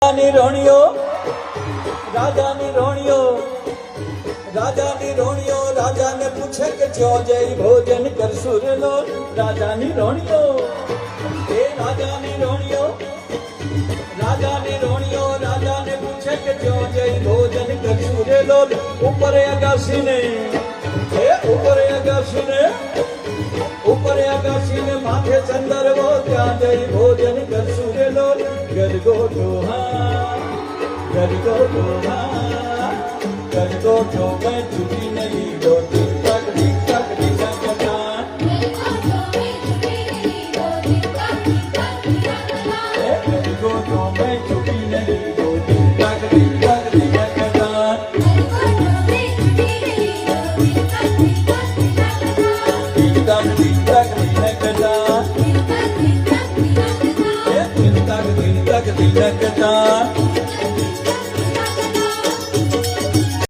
રોણિયો રાજાની રોણિયો રાજાની રોણિયો રાજાને પૂછે કે જો જઈ ભોજન કરશું રે લો રાજાની રોણિયો એ રાજાની રોણિયો રાજાની રોણિયો રાજાને પૂછે કે જો જઈ ભોજન કરશું રે લો ઉપર અગાસીને એ ઉપર અગાસીને ઉપર અગાસીને માથે ચંદરવો ત્યાં જઈ ભોજન કરશું રે લો ગરગોટો હા ગરગોટો હા ગરગોટો મેં ચૂકીને લીધો ટીક ટક ટીક ટક ટીક ટક ગરગોટો મેં ચૂકીને લીધો ટીક ટક ટીક ટક ટીક ટક